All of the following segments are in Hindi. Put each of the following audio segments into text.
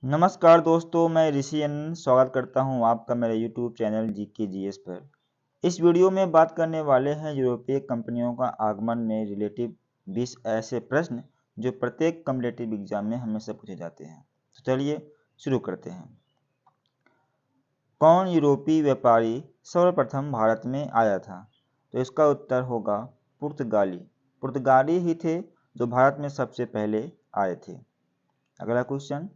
नमस्कार दोस्तों, मैं ऋषि एन स्वागत करता हूं आपका मेरे YouTube चैनल जीके जीएस पर। इस वीडियो में बात करने वाले हैं यूरोपीय कंपनियों का आगमन में रिलेटिव 20 ऐसे प्रश्न जो प्रत्येक कॉम्पिटिटिव एग्जाम में हमेशा पूछे जाते हैं। तो चलिए शुरू करते हैं। कौन यूरोपीय व्यापारी सर्वप्रथम भारत में आया था? तो इसका उत्तर होगा पुर्तगाली। पुर्तगाली ही थे जो भारत में सबसे पहले आए थे। अगला क्वेश्चन,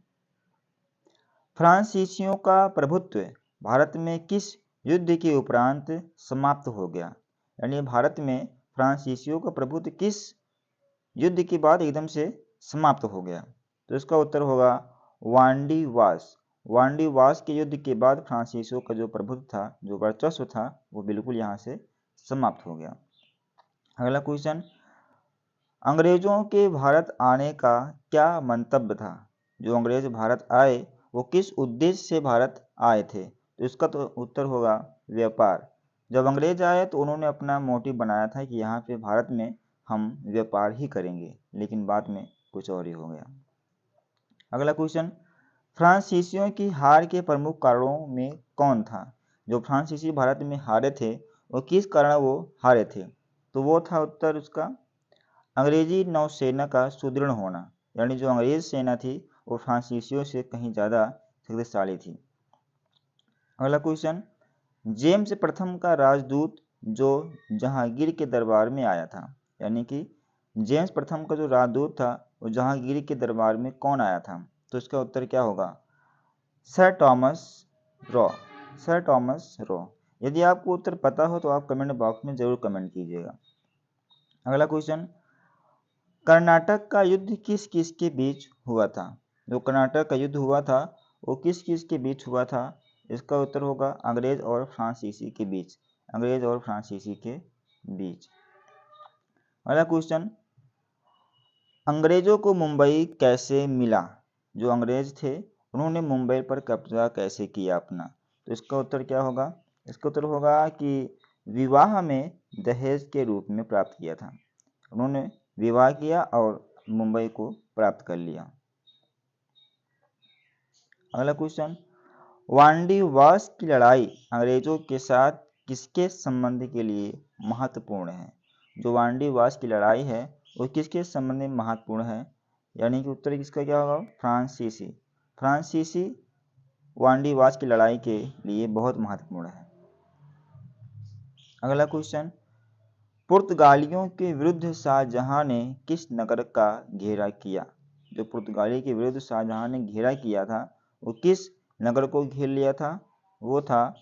फ्रांसीसियों का प्रभुत्व भारत में किस युद्ध के उपरांत समाप्त हो गया? यानी भारत में फ्रांसीसियों का प्रभुत्व किस युद्ध के बाद एकदम से समाप्त हो गया? तो इसका उत्तर होगा वांडी वास। वांडी वास के युद्ध के बाद फ्रांसीसियों का जो प्रभुत्व था, जो वर्चस्व था, वो बिल्कुल यहाँ से समाप्त हो गया। अगला क्वेश्चन, अंग्रेजों के भारत आने का क्या मंतव्य था? जो अंग्रेज भारत आए वो किस उद्देश्य से भारत आए थे? तो इसका तो उत्तर होगा व्यापार। जब अंग्रेज आए तो उन्होंने अपना मोटिव बनाया था कि यहाँ पे भारत में हम व्यापार ही करेंगे, लेकिन बाद में कुछ और ही हो गया। अगला क्वेश्चन, फ्रांसीसियों की हार के प्रमुख कारणों में कौन था? जो फ्रांसीसी भारत में हारे थे वो किस कारण वो हारे थे? तो वो था उत्तर उसका अंग्रेजी नौसेना का सुदृढ़ होना। यानी जो अंग्रेज सेना थी वो फ्रांसीसियों से कहीं ज़्यादा शक्तिशाली थी। अगला क्वेश्चन, जेम्स प्रथम का राजदूत जो जहांगीर के दरबार में आया था, यानी कि जेम्स प्रथम का जो राजदूत था वो जहांगीर के दरबार में कौन आया था? तो इसका उत्तर क्या होगा? Sir Thomas raw. Sir Thomas raw. यदि आपको उत्तर पता हो तो आप कमेंट बॉक्स में जरूर कमेंट कीजिएगा। अगला क्वेश्चन, कर्नाटक का युद्ध किस किस के बीच हुआ था? जो कर्नाटक का युद्ध हुआ था वो किस किस के बीच हुआ था? इसका उत्तर होगा अंग्रेज और फ्रांसीसी के बीच। अंग्रेज और फ्रांसीसी के बीच। अगला क्वेश्चन, अंग्रेजों को मुंबई कैसे मिला? जो अंग्रेज थे उन्होंने मुंबई पर कब्जा कैसे किया अपना? तो इसका उत्तर क्या होगा? इसका उत्तर होगा कि विवाह में दहेज के रूप में प्राप्त किया था। उन्होंने विवाह किया और मुंबई को प्राप्त कर लिया। अगला क्वेश्चन, वांडी वास की लड़ाई अंग्रेजों के साथ किसके संबंध के लिए महत्वपूर्ण है? जो वांडी वास की लड़ाई है वो किसके संबंध में महत्वपूर्ण है? यानी कि उत्तर किसका क्या होगा? फ्रांसीसी। फ्रांसीसी वांडी वास की लड़ाई के लिए बहुत महत्वपूर्ण है। अगला क्वेश्चन, पुर्तगालियों के विरुद्ध शाहजहां ने किस नगर का घेरा किया? जो पुर्तगाली के विरुद्ध शाहजहां ने घेरा किया था वो किस नगर को घेर लिया था? वो था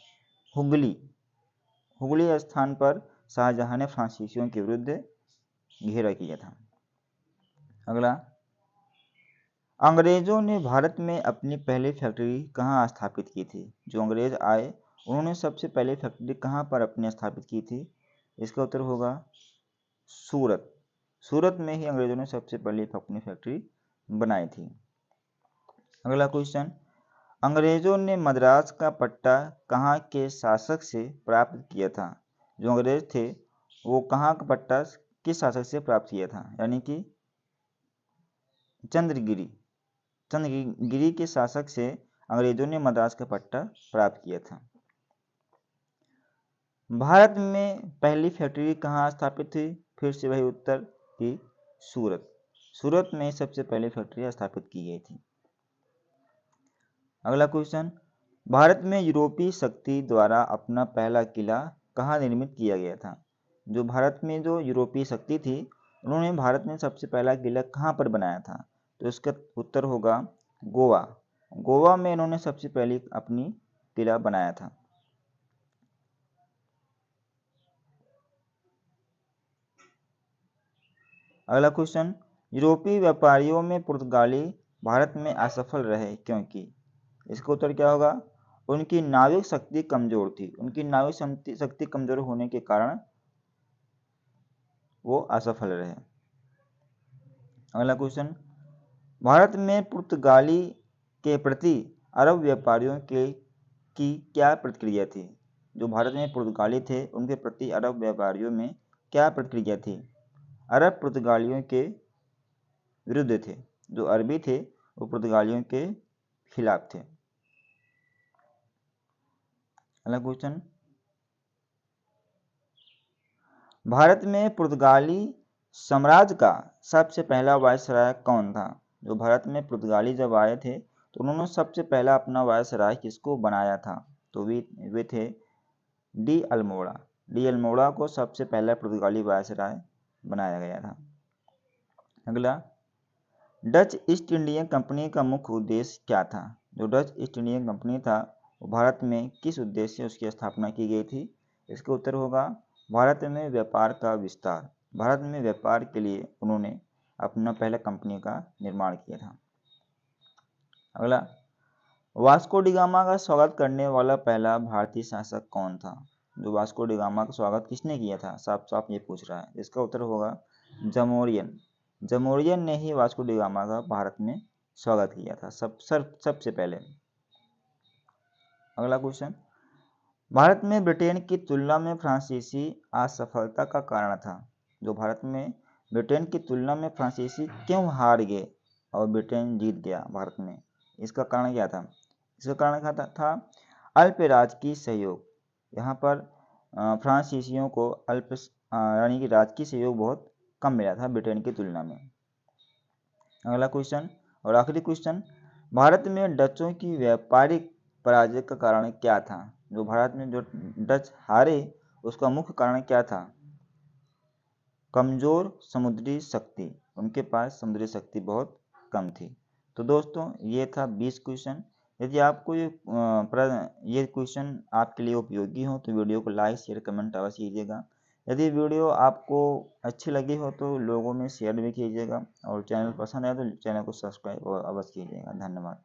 हुगली। हुगली स्थान पर शाहजहां ने फ्रांसीसियों के विरुद्ध घेरा किया था। अगला, अंग्रेजों ने भारत में अपनी पहली फैक्ट्री कहाँ स्थापित की थी? जो अंग्रेज आए उन्होंने सबसे पहले फैक्ट्री कहाँ पर अपनी स्थापित की थी? इसका उत्तर होगा सूरत। सूरत में ही अंग्रेजों ने सबसे पहले अपनी फैक्ट्री बनाई थी। अगला क्वेश्चन, अंग्रेजों ने मद्रास का पट्टा कहाँ के शासक से प्राप्त किया था? जो अंग्रेज थे वो कहाँ का पट्टा किस शासक से प्राप्त किया था? यानी कि चंद्रगिरी। चंद्रगिरी के शासक से अंग्रेजों ने मद्रास का पट्टा प्राप्त किया था। भारत में पहली फैक्ट्री कहाँ स्थापित हुई? फिर से वही उत्तर कि सूरत। सूरत में सबसे पहली फैक्ट्री स्थापित की गई थी। अगला क्वेश्चन, भारत में यूरोपीय शक्ति द्वारा अपना पहला किला कहाँ निर्मित किया गया था? जो भारत में जो यूरोपीय शक्ति थी उन्होंने भारत में सबसे पहला किला कहाँ पर बनाया था? तो इसका उत्तर होगा गोवा। गोवा में इन्होंने सबसे पहले अपनी किला बनाया था। अगला क्वेश्चन, यूरोपीय व्यापारियों में पुर्तगाली भारत में असफल रहे क्योंकि? इसका उत्तर क्या होगा? उनकी नाविक शक्ति कमजोर थी। उनकी नाविक शक्ति कमजोर होने के कारण वो असफल रहे। अगला क्वेश्चन, भारत में पुर्तगाली के प्रति अरब व्यापारियों की क्या प्रतिक्रिया थी? जो भारत में पुर्तगाली थे उनके प्रति अरब व्यापारियों में क्या प्रतिक्रिया थी? अरब पुर्तगालियों के विरुद्ध थे। जो अरबी थे वो पुर्तगालियों के खिलाफ थे। अगला क्वेश्चन, भारत में पुर्तगाली साम्राज्य का सबसे पहला वायसराय कौन था? जो भारत में पुर्तगाली जब आए थे तो उन्होंने सबसे पहला अपना वायसराय किसको बनाया था? तो वे थे डी अल्मोड़ा। डी अल्मोड़ा को सबसे पहला पुर्तगाली वायसराय बनाया गया था। अगला, डच ईस्ट इंडिया कंपनी का मुख्य उद्देश्य क्या था? जो डच ईस्ट इंडिया कंपनी था वो भारत में किस उद्देश्य से उसकी स्थापना की गई थी? इसका उत्तर होगा भारत में व्यापार का विस्तार। भारत में व्यापार के लिए उन्होंने अपना पहला कंपनी का निर्माण किया था। अगला, वास्को डी गामा का स्वागत करने वाला पहला भारतीय शासक कौन था? जो वास्को डी गामा का स्वागत किसने किया था? साफ साफ ये पूछ रहा है। इसका उत्तर होगा जमोरियन। जमोरियन ने ही वास्को डी गामा का भारत में स्वागत किया था सबसे पहले। अगला क्वेश्चन, भारत में ब्रिटेन की तुलना में फ्रांसीसी असफलता का कारण था। जो भारत में ब्रिटेन की तुलना में फ्रांसीसी क्यों हार गए और ब्रिटेन जीत गया भारत में? इसका कारण क्या था? इसका कारण क्या था? अल्प राजकीय सहयोग। यहाँ पर फ्रांसीसियों को अल्प यानी कि राजकीय सहयोग बहुत कम मिला था ब्रिटेन की तुलना में। अगला क्वेश्चन और आखिरी क्वेश्चन, भारत में डचों की व्यापारिक पराजय का कारण क्या था? जो भारत में जो डच हारे उसका मुख्य कारण क्या था? कमजोर समुद्री शक्ति। उनके पास समुद्री शक्ति बहुत कम थी। तो दोस्तों ये था 20 क्वेश्चन। यदि आपको ये क्वेश्चन आपके लिए उपयोगी हो तो वीडियो को लाइक शेयर कमेंट अवश्य कीजिएगा। यदि वीडियो आपको अच्छी लगी हो तो लोगों में शेयर भी कीजिएगा और चैनल पसंद आए तो चैनल को सब्सक्राइब अवश्य कीजिएगा। धन्यवाद।